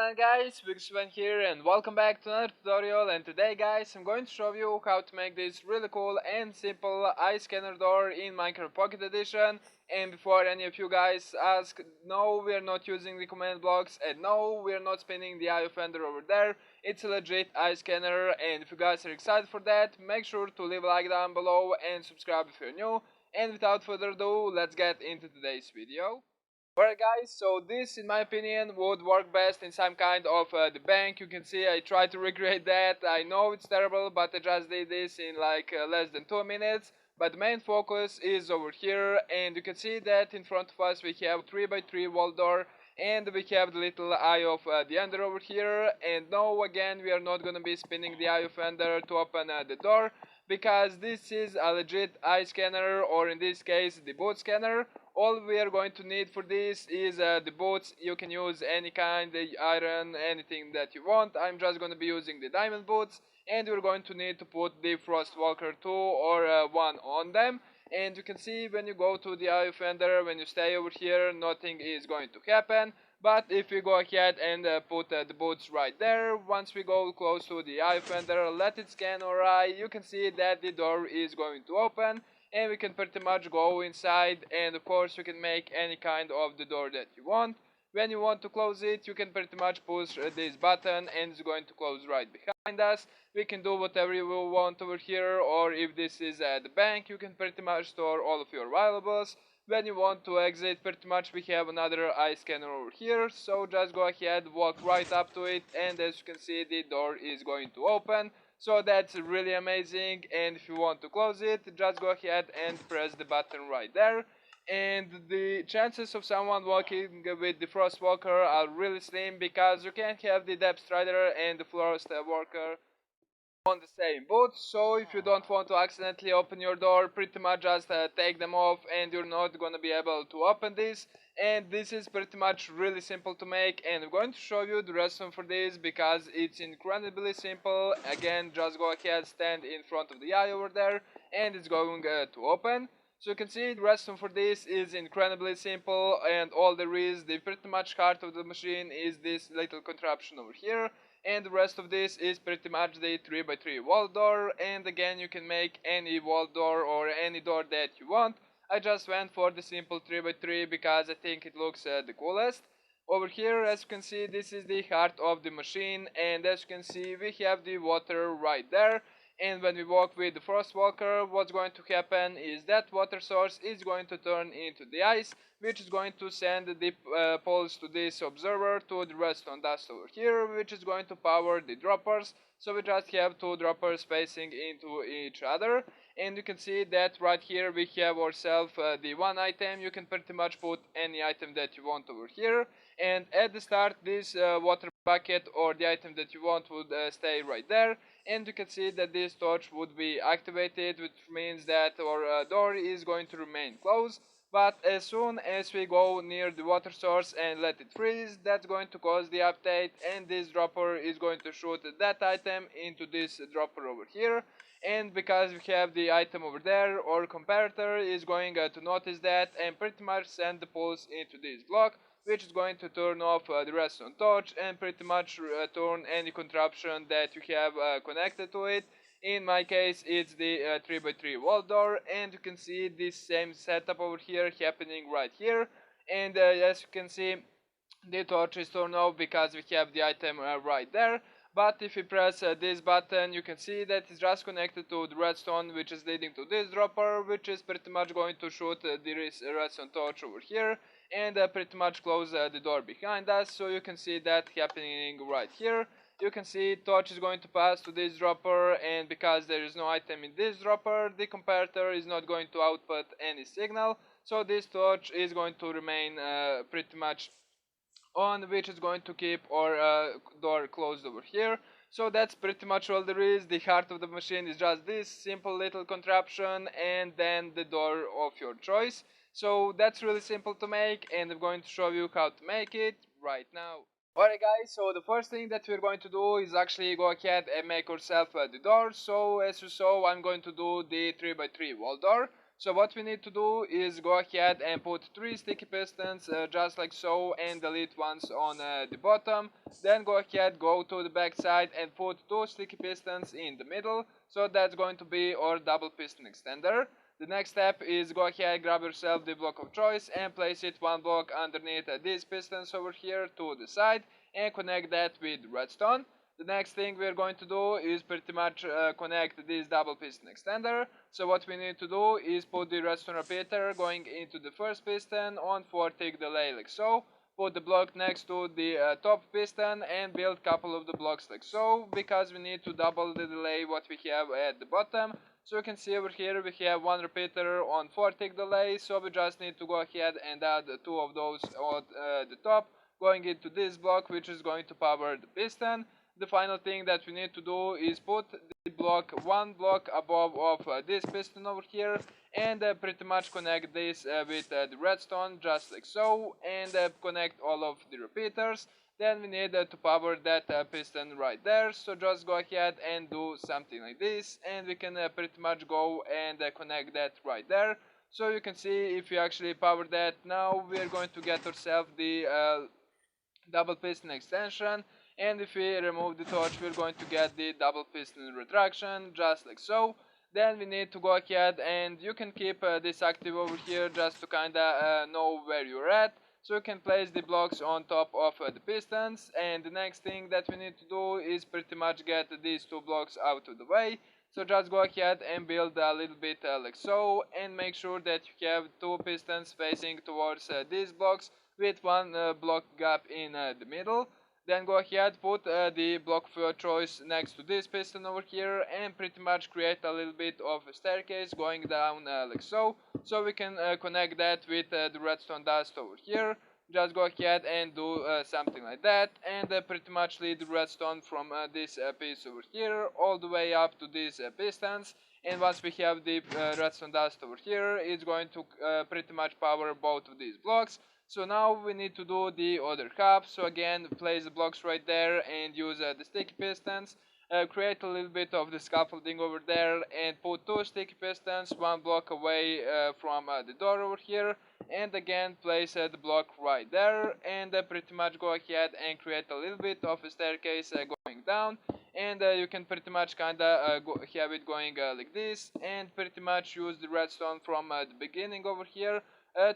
on guys, Piston here and welcome back to another tutorial. And today guys, I'm going to show you how to make this really cool and simple eye scanner door in Minecraft Pocket Edition. And before any of you guys ask, no, we're not using the command blocks, and no, we're not spinning the eye offender over there. It's a legit eye scanner, and if you guys are excited for that, make sure to leave a like down below and subscribe if you're new. And without further ado, let's get into today's video. Alright guys, so this in my opinion would work best in some kind of the bank. You can see I tried to recreate that. I know it's terrible, but I just did this in like less than 2 minutes. But the main focus is over here, and you can see that in front of us we have 3x3 wall door, and we have the little eye of the ender over here. And no, again, we are not gonna be spinning the eye of ender to open the door, because this is a legit eye scanner, or in this case the boot scanner. All we are going to need for this is the boots. You can use any kind, iron, anything that you want. I'm just going to be using the diamond boots, and we're going to need to put the Frostwalker 2 or 1 on them. And you can see when you go to the eye offender, when you stay over here, nothing is going to happen. But if we go ahead and put the boots right there, once we go close to the eye offender, let it scan our eye, you can see that the door is going to open. And we can pretty much go inside, and of course you can make any kind of the door that you want. When you want to close it, you can pretty much push this button and it's going to close right behind us. We can do whatever you will want over here, or if this is at the bank, you can pretty much store all of your valuables. When you want to exit, pretty much we have another eye scanner over here, so just go ahead, walk right up to it, and as you can see the door is going to open. So that's really amazing, and if you want to close it, just go ahead and press the button right there. And the chances of someone walking with the Frostwalker are really slim, because you can't have the Depth Strider and the Frostwalker on the same boot. So if you don't want to accidentally open your door, pretty much just take them off and you're not gonna be able to open this. And this is pretty much really simple to make, and I'm going to show you the recipe for this because it's incredibly simple. Again, just go ahead, stand in front of the eye over there, and it's going to open. So you can see the recipe for this is incredibly simple, and all there is, the pretty much heart of the machine is this little contraption over here. And the rest of this is pretty much the 3x3 wall door, and again you can make any wall door or any door that you want. I just went for the simple 3x3 because I think it looks the coolest. Over here, as you can see, this is the heart of the machine, and as you can see we have the water right there. And when we walk with the Frostwalker, what's going to happen is that water source is going to turn into the ice, which is going to send the pulse to this observer to the redstone dust over here, which is going to power the droppers. So we just have two droppers facing into each other, and you can see that right here we have ourselves the one item. You can pretty much put any item that you want over here, and at the start this water bucket or the item that you want would stay right there. And you can see that this torch would be activated, which means that our door is going to remain closed. But as soon as we go near the water source and let it freeze, that's going to cause the update, and this dropper is going to shoot that item into this dropper over here. And because we have the item over there, our comparator is going to notice that and pretty much send the pulse into this block, which is going to turn off the redstone torch and pretty much turn any contraption that you have connected to it. In my case it's the 3x3 wall door, and you can see this same setup over here happening right here. And as you can see, the torch is turned off because we have the item right there. But if you press this button, you can see that it's just connected to the redstone, which is leading to this dropper, which is pretty much going to shoot the redstone torch over here and pretty much close the door behind us. So you can see that happening right here. You can see torch is going to pass to this dropper, and because there is no item in this dropper, the comparator is not going to output any signal. So this torch is going to remain pretty much on, which is going to keep our door closed over here. So that's pretty much all there is. The heart of the machine is just this simple little contraption, and then the door of your choice. So that's really simple to make, and I'm going to show you how to make it right now. Alright guys, so the first thing that we're going to do is actually go ahead and make ourselves the door. So as you saw, I'm going to do the 3x3 wall door. So what we need to do is go ahead and put 3 sticky pistons just like so, and delete ones on the bottom. Then go ahead, go to the back side and put 2 sticky pistons in the middle. So that's going to be our double piston extender. The next step is go ahead, grab yourself the block of choice and place it 1 block underneath these pistons over here to the side and connect that with redstone. The next thing we're going to do is pretty much connect this double piston extender. So what we need to do is put the redstone repeater going into the first piston on 4-tick delay like so. Put the block next to the top piston and build couple of the blocks like so, because we need to double the delay what we have at the bottom. So you can see over here we have 1 repeater on 4-tick delay, so we just need to go ahead and add 2 of those on the top going into this block, which is going to power the piston. The final thing that we need to do is put the block 1 block above of this piston over here and pretty much connect this with the redstone just like so, and connect all of the repeaters. Then we need to power that piston right there, so just go ahead and do something like this and we can pretty much go and connect that right there. So you can see if you actually power that, now we are going to get ourselves the double piston extension, and if we remove the torch we're going to get the double piston retraction just like so. Then we need to go ahead and you can keep this active over here just to kinda know where you're at. So you can place the blocks on top of the pistons, and the next thing that we need to do is pretty much get these 2 blocks out of the way. So just go ahead and build a little bit like so, and make sure that you have 2 pistons facing towards these blocks with 1 block gap in the middle. Then go ahead, put the block of your choice next to this piston over here and pretty much create a little bit of a staircase going down like so. So we can connect that with the redstone dust over here. Just go ahead and do something like that, and pretty much lead the redstone from this piece over here all the way up to these pistons. And once we have the redstone dust over here, it's going to pretty much power both of these blocks. So now we need to do the other half. So again, place the blocks right there and use the sticky pistons. Create a little bit of the scaffolding over there and put 2 sticky pistons 1 block away from the door over here, and again place the block right there, and pretty much go ahead and create a little bit of a staircase going down, and you can pretty much kinda have it going like this, and pretty much use the redstone from the beginning over here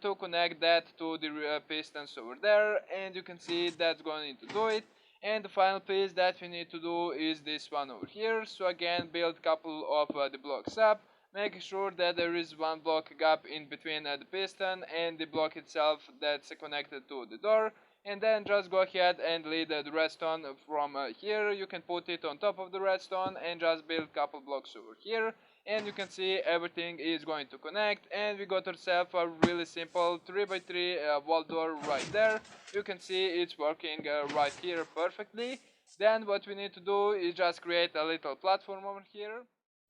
to connect that to the pistons over there, and you can see that's going to do it. And the final piece that we need to do is this one over here. So again, build couple of the blocks up, making sure that there is 1 block gap in between the piston and the block itself that's connected to the door. And then just go ahead and lead the redstone from here. You can put it on top of the redstone and just build couple blocks over here. And you can see everything is going to connect, and we got ourselves a really simple 3x3 wall door right there. You can see it's working right here perfectly. Then what we need to do is just create a little platform over here.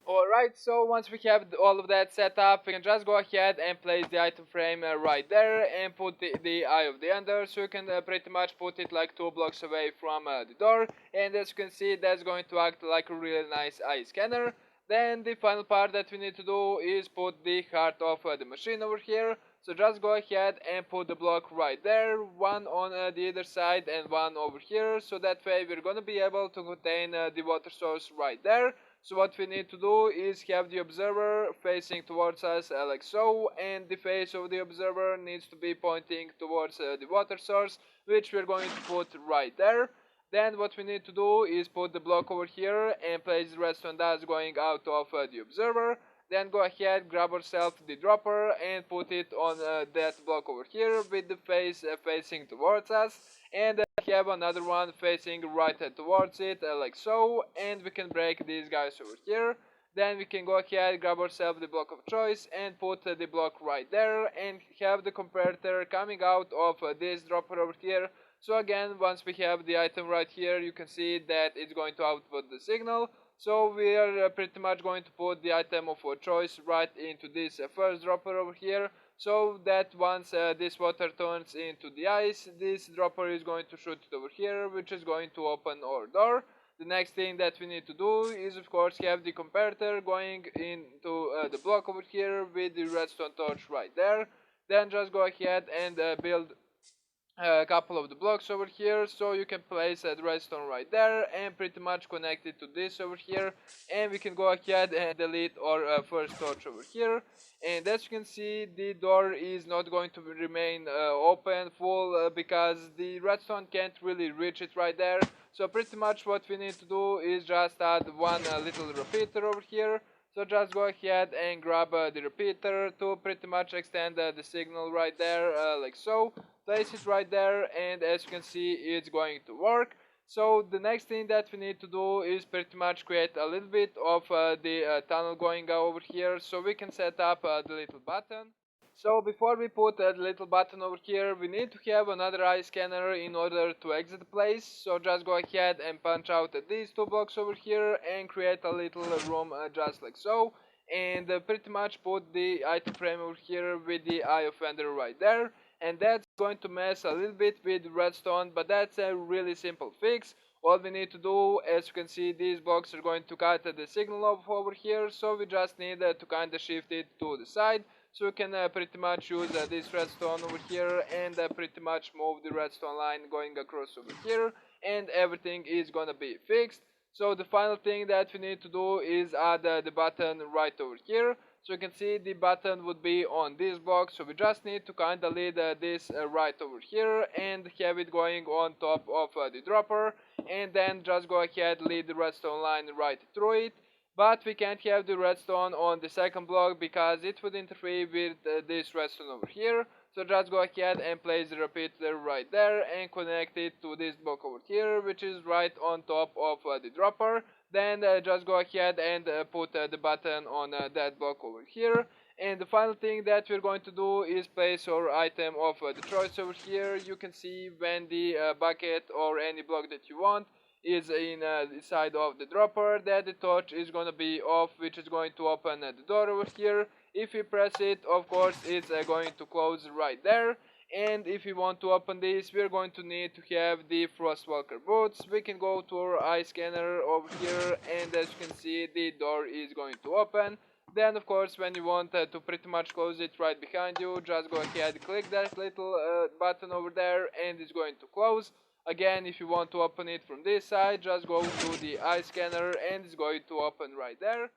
Alright, so once we have all of that set up, we can just go ahead and place the item frame right there and put the eye of the ender, so you can pretty much put it like 2 blocks away from the door, and as you can see that's going to act like a really nice eye scanner. Then the final part that we need to do is put the heart of the machine over here. So just go ahead and put the block right there, 1 on the other side and 1 over here, so that way we're gonna be able to contain the water source right there. So what we need to do is have the observer facing towards us like so, and the face of the observer needs to be pointing towards the water source, which we're going to put right there. Then what we need to do is put the block over here and place the redstone dust going out of the observer. Then go ahead, grab yourself the dropper and put it on that block over here with the face facing towards us, and have another one facing right towards it like so, and we can break these guys over here. Then we can go ahead, grab ourselves the block of choice and put the block right there, and have the comparator coming out of this dropper over here. So again, once we have the item right here, you can see that it's going to output the signal. So we are pretty much going to put the item of our choice right into this first dropper over here, so that once this water turns into the ice, this dropper is going to shoot it over here, which is going to open our door. the next thing that we need to do is of course have the comparator going into the block over here with the redstone torch right there. Then just go ahead and build a couple of the blocks over here, so you can place a redstone right there and pretty much connect it to this over here, and we can go ahead and delete our first torch over here. And as you can see, the door is not going to remain open full because the redstone can't really reach it right there. So pretty much what we need to do is just add one little repeater over here. So just go ahead and grab the repeater to pretty much extend the signal right there, like so. Place it right there, and as you can see, it's going to work. So the next thing that we need to do is pretty much create a little bit of the tunnel going over here, so we can set up the little button. So before we put the little button over here, we need to have another eye scanner in order to exit the place. So just go ahead and punch out these two blocks over here and create a little room just like so. And pretty much put the item frame over here with the eye offender right there. And that's going to mess a little bit with redstone, but that's a really simple fix. All we need to do, as you can see, these blocks are going to cut the signal off over here, so we just need to kind of shift it to the side. So we can pretty much use this redstone over here and pretty much move the redstone line going across over here, and everything is gonna be fixed. So the final thing that we need to do is add the button right over here. So you can see the button would be on this block, so we just need to kind of lead this right over here and have it going on top of the dropper, and then just go ahead lead the redstone line right through it. But we can't have the redstone on the second block because it would interfere with this redstone over here. So just go ahead and place the repeater right there and connect it to this block over here, which is right on top of the dropper. Then just go ahead and put the button on that block over here. And the final thing that we're going to do is place our item of the choice over here. You can see when the bucket or any block that you want is in the side of the dropper, that the torch is going to be off, which is going to open the door over here. If you press it, of course it's going to close right there. And if we want to open this, we're going to need to have the frostwalker boots. We can go to our eye scanner over here, and as you can see, the door is going to open. Then of course when you want to pretty much close it right behind you, just go ahead, click that little button over there, and it's going to close. Again, if you want to open it from this side, just go to the eye scanner and it's going to open right there.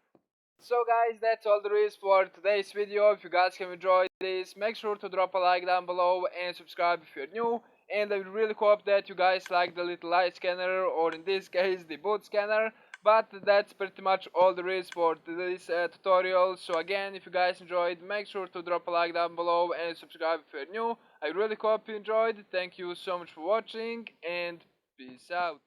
So guys, that's all there is for today's video. If you guys have enjoyed this, make sure to drop a like down below and subscribe if you're new. And I really hope that you guys like the little eye scanner, or in this case the boot scanner. But that's pretty much all there is for today's tutorial. So again, if you guys enjoyed, make sure to drop a like down below and subscribe if you're new. I really hope you enjoyed. Thank you so much for watching, and peace out.